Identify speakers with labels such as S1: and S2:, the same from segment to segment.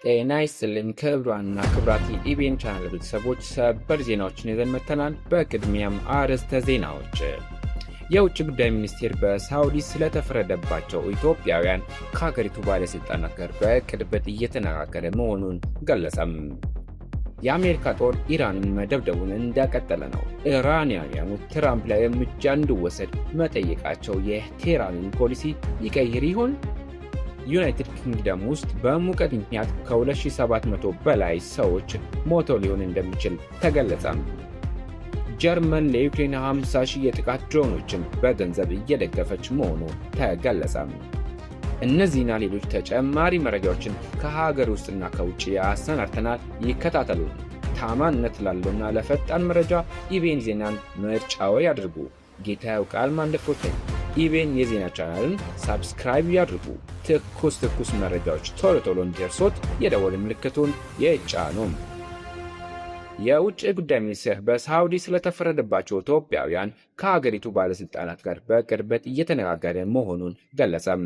S1: ጤና ይስጥልኝ ክቡራንና ክቡራት የኢቢኤን ቻናል ቤተሰቦች፣ ሰበር ዜናዎችን ይዘን መጥተናል። በቅድሚያም አርዕስተ ዜናዎች። የውጭ ጉዳይ ሚኒስቴር በሳውዲ ስለተፈረደባቸው ኢትዮጵያውያን ከሀገሪቱ ባለስልጣናት ጋር በቅርበት እየተነጋገረ መሆኑን ገለጸም። የአሜሪካ ጦር ኢራንን መደብደቡን እንደቀጠለ ነው። ኢራናውያኑ ትራምፕ ላይ እርምጃ እንዲወሰድ መጠየቃቸው የቴህራንን ፖሊሲ ይቀይር ይሆን? ዩናይትድ ኪንግደም ውስጥ በሙቀት ምክንያት ከ2700 በላይ ሰዎች ሞተው ሊሆን እንደሚችል ተገለጸም። ጀርመን ለዩክሬን 50,000 የጥቃት ድሮኖችን በገንዘብ እየደገፈች መሆኑ ተገለጸም። እነዚህና ሌሎች ተጨማሪ መረጃዎችን ከሀገር ውስጥና ከውጭ አሰናድተናል። ይከታተሉ። ታማኝነት ላለውና ለፈጣን መረጃ ኢቢኤን ዜናን ምርጫው ያድርጉ። ጌታ ያውቃል ማንደፍሮት ነኝ። ኢቢኤን የዜና ቻናልን ሳብስክራይብ ያድርጉ። ትኩስ መረጃዎች ቶሎ እንዲደርሶት የደወል ምልክቱን ይጫኑ። የውጭ ጉዳይ ሚኒስቴር በሳውዲ ስለተፈረደባቸው ኢትዮጵያውያን ከሀገሪቱ ባለስልጣናት ጋር በቅርበት እየተነጋገረ መሆኑን ገለጸም።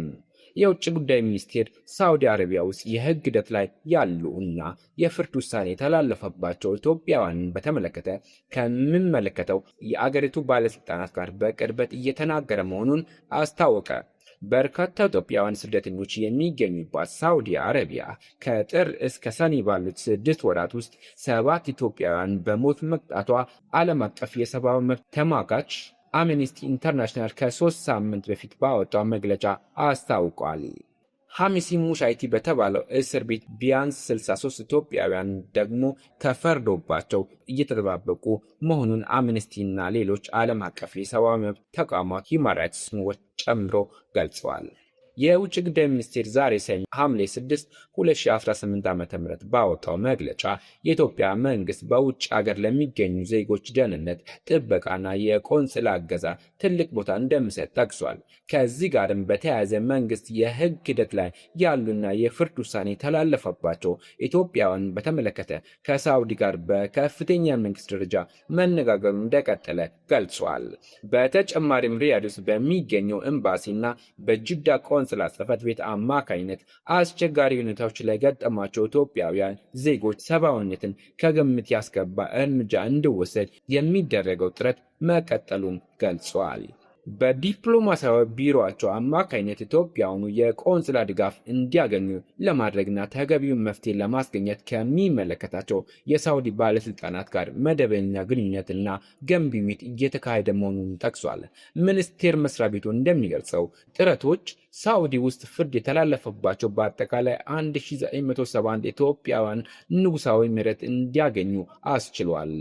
S1: የውጭ ጉዳይ ሚኒስቴር ሳውዲ አረቢያ ውስጥ የህግ ሂደት ላይ ያሉ እና የፍርድ ውሳኔ የተላለፈባቸው ኢትዮጵያውያንን በተመለከተ ከሚመለከተው የአገሪቱ ባለስልጣናት ጋር በቅርበት እየተናገረ መሆኑን አስታወቀ። በርካታ ኢትዮጵያውያን ስደተኞች የሚገኙባት ሳውዲ አረቢያ ከጥር እስከ ሰኔ ባሉት 6 ወራት ውስጥ 7 ኢትዮጵያውያን በሞት መቅጣቷ ዓለም አቀፍ የሰብአዊ መብት ተሟጋች አምነስቲ ኢንተርናሽናል ከ3 ሳምንት በፊት ባወጣው መግለጫ አስታውቋል። ሐሚሲ ሙሻይቲ በተባለው እስር ቤት ቢያንስ 63 ኢትዮጵያውያን ደግሞ ተፈርዶባቸው እየተጠባበቁ መሆኑን አምነስቲና ሌሎች ዓለም አቀፍ የሰብአዊ መብት ተቋማት ሂውማን ራይትስ ዎች ጨምሮ ገልጸዋል። የውጭ ጉዳይ ሚኒስቴር ዛሬ ሰኞ ሐምሌ 6 2018 ዓ.ም ባወጣው መግለጫ የኢትዮጵያ መንግስት በውጭ ሀገር ለሚገኙ ዜጎች ደህንነት ጥበቃና የቆንስላ እገዛ ትልቅ ቦታ እንደሚሰጥ ጠቅሷል። ከዚህ ጋርም በተያያዘ መንግስት የህግ ሂደት ላይ ያሉና የፍርድ ውሳኔ የተላለፈባቸው ኢትዮጵያውያን በተመለከተ ከሳውዲ ጋር በከፍተኛ መንግስት ደረጃ መነጋገሩን እንደቀጠለ ገልጿል። በተጨማሪም ሪያድ ውስጥ በሚገኘው ኤምባሲና በጅዳ ቆንስላ ጽሕፈት ቤት አማካኝነት አስቸጋሪ ሁኔታዎች ላይ ገጠማቸው ኢትዮጵያውያን ዜጎች ሰብአዊነትን ከግምት ያስገባ እርምጃ እንዲወሰድ የሚደረገው ጥረት መቀጠሉን ገልጿል። በዲፕሎማሲያዊ ቢሮአቸው አማካኝነት ኢትዮጵያውያኑ የቆንስላ ድጋፍ እንዲያገኙ ለማድረግና ተገቢውን መፍትሄ ለማስገኘት ከሚመለከታቸው የሳውዲ ባለስልጣናት ጋር መደበኛ ግንኙነትና ገንቢ ውይይት እየተካሄደ መሆኑን ጠቅሷል። ሚኒስቴር መስሪያ ቤቱ እንደሚገልጸው ጥረቶች ሳውዲ ውስጥ ፍርድ የተላለፈባቸው በአጠቃላይ 1971 ኢትዮጵያውያን ንጉሳዊ ምህረት እንዲያገኙ አስችሏል።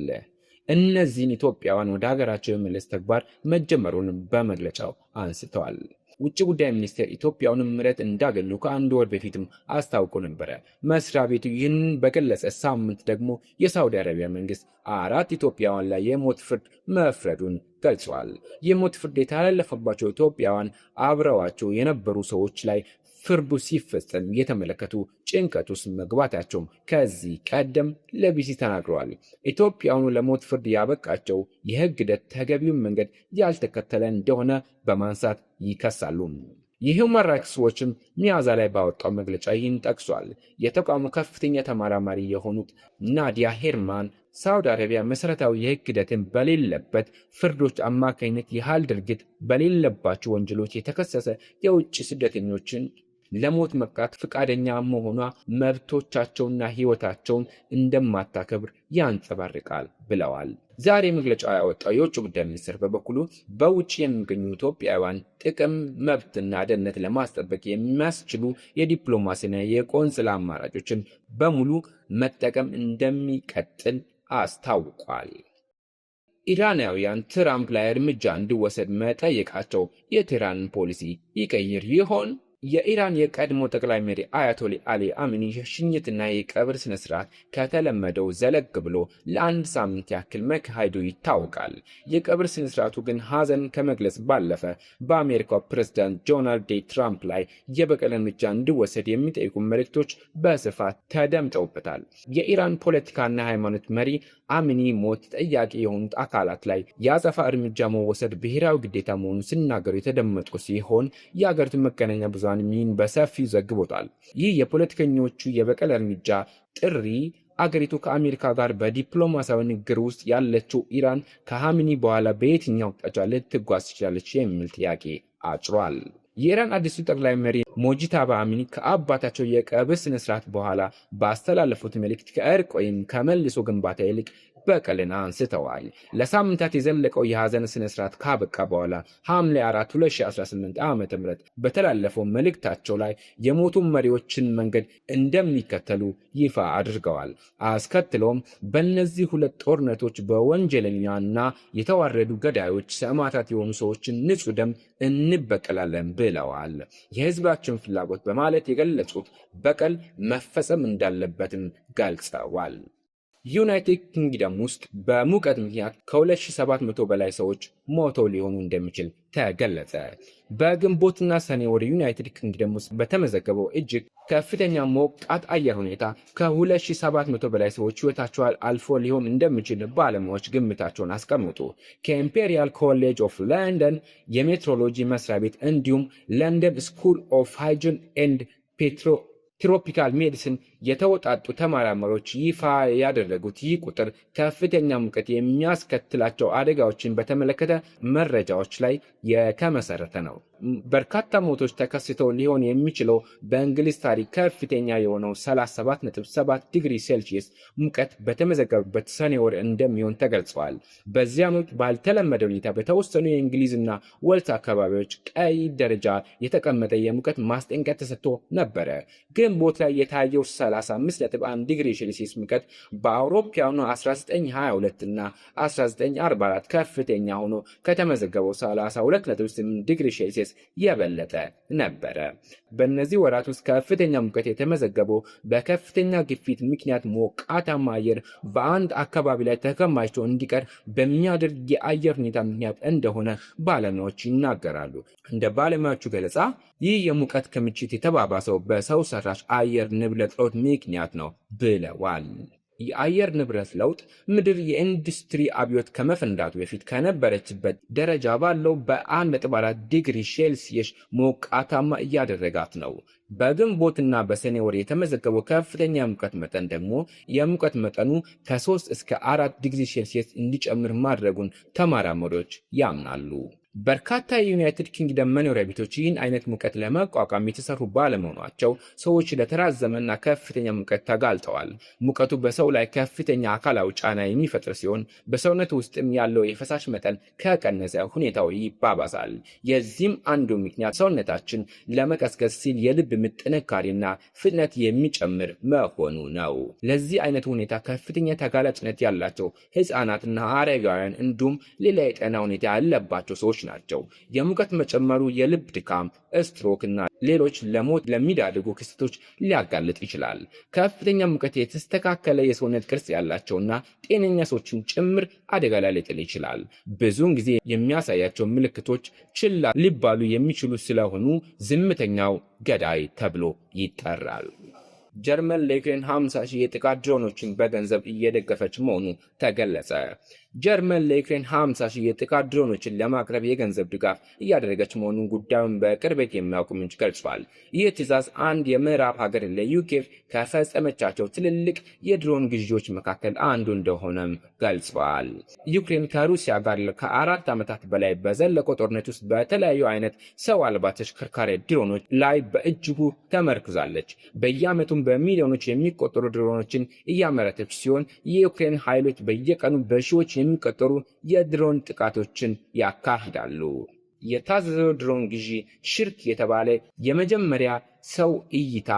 S1: እነዚህን ኢትዮጵያውያን ወደ ሀገራቸው የመመለስ ተግባር መጀመሩን በመግለጫው አንስተዋል። ውጭ ጉዳይ ሚኒስቴር ኢትዮጵያውያን ምህረት እንዳገኙ ከአንድ ወር በፊትም አስታውቆ ነበረ። መስሪያ ቤቱ ይህንን በገለጸ ሳምንት ደግሞ የሳውዲ አረቢያ መንግስት 4 ኢትዮጵያውያን ላይ የሞት ፍርድ መፍረዱን ገልጿል። የሞት ፍርድ የተላለፈባቸው ኢትዮጵያውያን አብረዋቸው የነበሩ ሰዎች ላይ ፍርዱ ሲፈጸም የተመለከቱ ጭንቀት ውስጥ መግባታቸውም ከዚህ ቀደም ለቢሲ ተናግረዋል። ኢትዮጵያውያኑ ለሞት ፍርድ ያበቃቸው የህግ ሂደት ተገቢውን መንገድ ያልተከተለ እንደሆነ በማንሳት ይከሳሉ። የሂውማን ራይትስ ዎችም ሚያዝያ ላይ ባወጣው መግለጫ ይህን ጠቅሷል። የተቋሙ ከፍተኛ ተመራማሪ የሆኑት ናዲያ ሄርማን ሳውዲ አረቢያ መሰረታዊ የህግ ሂደትን በሌለበት ፍርዶች አማካኝነት የኃይል ድርጊት በሌለባቸው ወንጀሎች የተከሰሰ የውጭ ስደተኞችን ለሞት መቅጣት ፈቃደኛ መሆኗ መብቶቻቸውና ህይወታቸውን እንደማታከብር ያንጸባርቃል ብለዋል። ዛሬ መግለጫ ያወጣው የውጭ ጉዳይ ሚኒስቴር በበኩሉ በውጭ የሚገኙ ኢትዮጵያውያን ጥቅም፣ መብትና ደህንነት ለማስጠበቅ የሚያስችሉ የዲፕሎማሲና የቆንስላ አማራጮችን በሙሉ መጠቀም እንደሚቀጥል አስታውቋል። ኢራናውያን ትራምፕ ላይ እርምጃ እንዲወሰድ መጠየቃቸው የቴህራንን ፖሊሲ ይቀይር ይሆን? የኢራን የቀድሞ ጠቅላይ መሪ አያቶላ አሊ አሚኒ የሽኝትና የቀብር ስነስርዓት ከተለመደው ዘለግ ብሎ ለ1 ሳምንት ያክል መካሄዱ ይታወቃል። የቀብር ስነስርዓቱ ግን ሐዘን ከመግለጽ ባለፈ በአሜሪካው ፕሬዝዳንት ዶናልድ ጄ ትራምፕ ላይ የበቀል እርምጃ እንዲወሰድ የሚጠይቁ መልእክቶች በስፋት ተደምጠውበታል። የኢራን ፖለቲካና ሃይማኖት መሪ አሚኒ ሞት ተጠያቂ የሆኑት አካላት ላይ የአጸፋ እርምጃ መወሰድ ብሔራዊ ግዴታ መሆኑን ሲናገሩ የተደመጡ ሲሆን የአገሪቱ መገናኛ ብዙሃን ሚን በሰፊው ዘግቦታል። ይህ የፖለቲከኞቹ የበቀል እርምጃ ጥሪ አገሪቱ ከአሜሪካ ጋር በዲፕሎማሲያዊ ንግግር ውስጥ ያለችው ኢራን ከኻሜኒ በኋላ በየትኛው አቅጣጫ ልትጓዝ ትችላለች የሚል ጥያቄ አጭሯል። የኢራን አዲሱ ጠቅላይ መሪ ሞጂታባ ኻሜኒ ከአባታቸው የቀብር ስነ ስርዓት በኋላ ባስተላለፉት መልእክት ከእርቅ ወይም ከመልሶ ግንባታ ይልቅ በቀልን አንስተዋል። ለሳምንታት የዘለቀው የሐዘን ስነ ስርዓት ካበቃ በኋላ ሐምሌ 4 2018 ዓ.ም በተላለፈው መልእክታቸው ላይ የሞቱ መሪዎችን መንገድ እንደሚከተሉ ይፋ አድርገዋል። አስከትሎም በእነዚህ ሁለት ጦርነቶች በወንጀለኛና የተዋረዱ ገዳዮች ሰማዕታት የሆኑ ሰዎችን ንጹህ ደም እንበቀላለን ብለዋል። የህዝባችን ፍላጎት በማለት የገለጹት በቀል መፈጸም እንዳለበትም ገልጸዋል። ዩናይትድ ኪንግደም ውስጥ በሙቀት ምክንያት ከ2700 በላይ ሰዎች ሞተው ሊሆኑ እንደሚችል ተገለጸ። በግንቦትና ሰኔ ወር ዩናይትድ ኪንግደም ውስጥ በተመዘገበው እጅግ ከፍተኛ ሞቃት አየር ሁኔታ ከ2700 በላይ ሰዎች ሕይወታቸው አልፎ ሊሆን እንደሚችል ባለሙያዎች ግምታቸውን አስቀምጡ። ከኢምፔሪያል ኮሌጅ ኦፍ ለንደን የሜትሮሎጂ መስሪያ ቤት እንዲሁም ለንደን ስኩል ኦፍ ሃይጂን ኤንድ ትሮፒካል ሜዲሲን የተወጣጡ ተመራማሪዎች ይፋ ያደረጉት ይህ ቁጥር ከፍተኛ ሙቀት የሚያስከትላቸው አደጋዎችን በተመለከተ መረጃዎች ላይ የተመሰረተ ነው። በርካታ ሞቶች ተከስተው ሊሆን የሚችለው በእንግሊዝ ታሪክ ከፍተኛ የሆነው 37.7 ዲግሪ ሴልሺየስ ሙቀት በተመዘገበበት ሰኔ ወር እንደሚሆን ተገልጿል። በዚያም ወቅት ባልተለመደ ሁኔታ በተወሰኑ የእንግሊዝና ዌልስ አካባቢዎች ቀይ ደረጃ የተቀመጠ የሙቀት ማስጠንቀቂያ ተሰጥቶ ነበረ። ግንቦት ላይ የታየው 35.1 ዲግሪ ሴልሺየስ ሙቀት በአውሮፓውያኑ 1922 እና 1944 ከፍተኛ ሆኖ ከተመዘገበው 32.8 ዲግሪ ሴልሺየስ የበለጠ ነበረ። በእነዚህ ወራት ውስጥ ከፍተኛ ሙቀት የተመዘገበው በከፍተኛ ግፊት ምክንያት ሞቃታማ አየር በአንድ አካባቢ ላይ ተከማችቶ እንዲቀር በሚያደርግ የአየር ሁኔታ ምክንያት እንደሆነ ባለሙያዎች ይናገራሉ። እንደ ባለሙያዎቹ ገለጻ ይህ የሙቀት ክምችት የተባባሰው በሰው ሰራሽ አየር ንብረት ለውጥ ምክንያት ነው ብለዋል። የአየር ንብረት ለውጥ ምድር የኢንዱስትሪ አብዮት ከመፈንዳቱ በፊት ከነበረችበት ደረጃ ባለው በ1.4 ዲግሪ ሴልሺየስ ሞቃታማ እያደረጋት ነው። በግንቦትና በሰኔ ወር የተመዘገበው ከፍተኛ ሙቀት መጠን ደግሞ የሙቀት መጠኑ ከ3 እስከ 4 ዲግሪ ሴልሺየስ እንዲጨምር ማድረጉን ተመራማሪዎች ያምናሉ። በርካታ የዩናይትድ ኪንግደም መኖሪያ ቤቶች ይህን አይነት ሙቀት ለመቋቋም የተሰሩ ባለመሆናቸው ሰዎች ለተራዘመና ከፍተኛ ሙቀት ተጋልጠዋል። ሙቀቱ በሰው ላይ ከፍተኛ አካላዊ ጫና የሚፈጥር ሲሆን በሰውነት ውስጥም ያለው የፈሳሽ መጠን ከቀነሰ ሁኔታው ይባባሳል። የዚህም አንዱ ምክንያት ሰውነታችን ለመቀዝቀዝ ሲል የልብ ምት ጥንካሬና ፍጥነት የሚጨምር መሆኑ ነው። ለዚህ አይነት ሁኔታ ከፍተኛ ተጋላጭነት ያላቸው ህፃናትና አረጋውያን እንዲሁም ሌላ የጤና ሁኔታ ያለባቸው ሰዎች ናቸው። የሙቀት መጨመሩ የልብ ድካም፣ ስትሮክ እና ሌሎች ለሞት ለሚዳርጉ ክስተቶች ሊያጋልጥ ይችላል። ከፍተኛ ሙቀት የተስተካከለ የሰውነት ቅርጽ ያላቸውና ጤነኛ ሰዎችን ጭምር አደጋ ላይ ሊጥል ይችላል። ብዙውን ጊዜ የሚያሳያቸው ምልክቶች ችላ ሊባሉ የሚችሉ ስለሆኑ ዝምተኛው ገዳይ ተብሎ ይጠራል። ጀርመን ለዩክሬን 50 ሺህ የጥቃት ድሮኖችን በገንዘብ እየደገፈች መሆኑ ተገለጸ። ጀርመን ለዩክሬን 50 ሺህ የጥቃት ድሮኖችን ለማቅረብ የገንዘብ ድጋፍ እያደረገች መሆኑን ጉዳዩን በቅርበት የሚያውቁ ምንጭ ገልጿል። ይህ ትዕዛዝ አንድ የምዕራብ ሀገር ለዩክሬን ከፈጸመቻቸው ትልልቅ የድሮን ግዢዎች መካከል አንዱ እንደሆነም ገልጿል። ዩክሬን ከሩሲያ ጋር ከ4 ዓመታት በላይ በዘለቀው ጦርነት ውስጥ በተለያዩ አይነት ሰው አልባ ተሽከርካሪ ድሮኖች ላይ በእጅጉ ተመርኩዛለች። በየዓመቱም በሚሊዮኖች የሚቆጠሩ ድሮኖችን እያመረተች ሲሆን የዩክሬን ኃይሎች በየቀኑ በሺዎች የሚቆጠሩ የድሮን ጥቃቶችን ያካሂዳሉ። የታዘዘው ድሮን ግዢ ሽርክ የተባለ የመጀመሪያ ሰው እይታ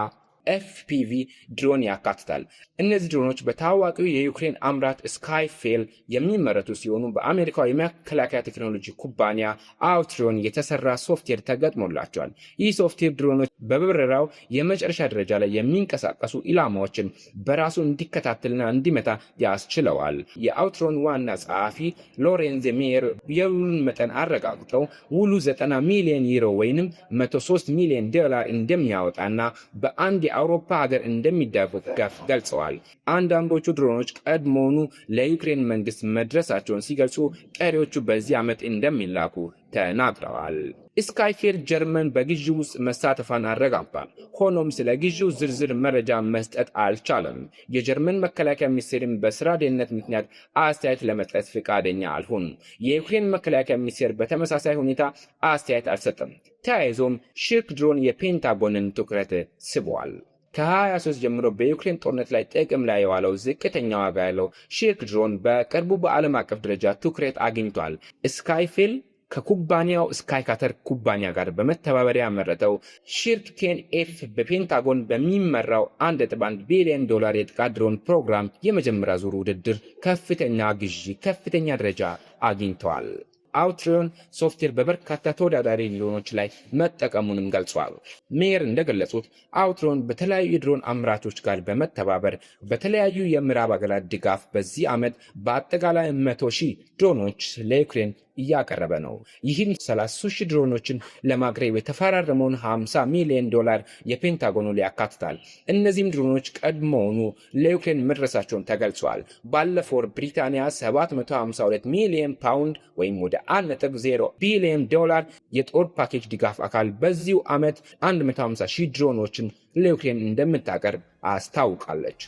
S1: FPV ድሮን ያካትታል። እነዚህ ድሮኖች በታዋቂው የዩክሬን አምራች ስካይፌል የሚመረቱ ሲሆኑ በአሜሪካው የመከላከያ ቴክኖሎጂ ኩባንያ አውትሮን የተሰራ ሶፍትዌር ተገጥሞላቸዋል። ይህ ሶፍትዌር ድሮኖች በበረራው የመጨረሻ ደረጃ ላይ የሚንቀሳቀሱ ኢላማዎችን በራሱ እንዲከታተልና እንዲመታ ያስችለዋል። የአውትሮን ዋና ጸሐፊ ሎሬንዝ ሜየር የውሉን መጠን አረጋግጠው ውሉ 90 ሚሊዮን ዩሮ ወይንም $103 ሚሊዮን እንደሚያወጣና በአንድ የአውሮፓ ሀገር እንደሚደገፍ ገልጸዋል። አንዳንዶቹ ድሮኖች ቀድሞውኑ ለዩክሬን መንግስት መድረሳቸውን ሲገልጹ ቀሪዎቹ በዚህ ዓመት እንደሚላኩ ተናግረዋል። ስካይፌር ጀርመን በግዢው ውስጥ መሳተፏን አረጋግጧል። ሆኖም ስለ ግዢው ዝርዝር መረጃ መስጠት አልቻለም። የጀርመን መከላከያ ሚኒስቴርም በስራ ደህንነት ምክንያት አስተያየት ለመስጠት ፈቃደኛ አልሆኑም። የዩክሬን መከላከያ ሚኒስቴር በተመሳሳይ ሁኔታ አስተያየት አልሰጠም። ተያይዞም ሽርክ ድሮን የፔንታጎንን ትኩረት ስቧል። ከ23 ጀምሮ በዩክሬን ጦርነት ላይ ጥቅም ላይ የዋለው ዝቅተኛ ዋጋ ያለው ሽርክ ድሮን በቅርቡ በዓለም አቀፍ ደረጃ ትኩረት አግኝቷል። ስካይፌል ከኩባንያው ስካይካተር ኩባንያ ጋር በመተባበር ያመረተው ሽርክ ቴን ኤፍ በፔንታጎን በሚመራው $1.1 ቢሊዮን የጥቃት ድሮን ፕሮግራም የመጀመሪያ ዙር ውድድር ከፍተኛ ግዢ ከፍተኛ ደረጃ አግኝተዋል። አውትሪዮን ሶፍትዌር በበርካታ ተወዳዳሪ ድሮኖች ላይ መጠቀሙንም ገልጿል። ሜየር እንደገለጹት አውትሪዮን በተለያዩ የድሮን አምራቾች ጋር በመተባበር በተለያዩ የምዕራብ ሀገራት ድጋፍ በዚህ ዓመት በአጠቃላይ 100,000 ድሮኖች ለዩክሬን እያቀረበ ነው። ይህም 30,000 ድሮኖችን ለማቅረብ የተፈራረመውን $50 ሚሊዮን የፔንታጎኑ ያካትታል። እነዚህም ድሮኖች ቀድሞውኑ ለዩክሬን መድረሳቸውን ተገልጿል። ባለፈው ወር ብሪታንያ $752 ሚሊዮን ወይም ወደ $1.0 ቢሊዮን የጦር ፓኬጅ ድጋፍ አካል በዚሁ ዓመት 150,000 ድሮኖችን ለዩክሬን እንደምታቀርብ አስታውቃለች።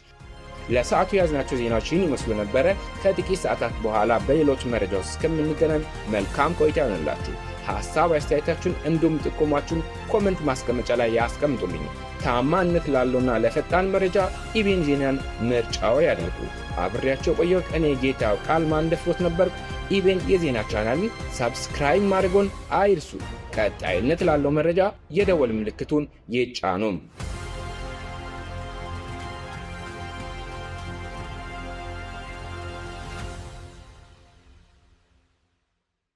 S1: ለሰዓቱ ያዝናቸው ዜናዎች ይህን ይመስሉ ነበረ። ከጥቂት ሰዓታት በኋላ በሌሎች መረጃዎች እስከምንገናኝ መልካም ቆይታ ይሆንላችሁ። ሀሳብ አስተያየታችሁን እንዲሁም ጥቆማችሁን ኮሜንት ማስቀመጫ ላይ ያስቀምጡልኝ። ታማኝነት ላለውና ለፈጣን መረጃ ኢቢኤን ዜናን ምርጫው ያድርጉ። አብሬያቸው ቆየሁት። እኔ ጌታው ቃልማን ደፍሮት ነበር። ኢቢኤን የዜና ቻናልን ሰብስክራይብ ማድረጎን አይርሱ። ቀጣይነት ላለው መረጃ የደወል ምልክቱን ይጫኑ።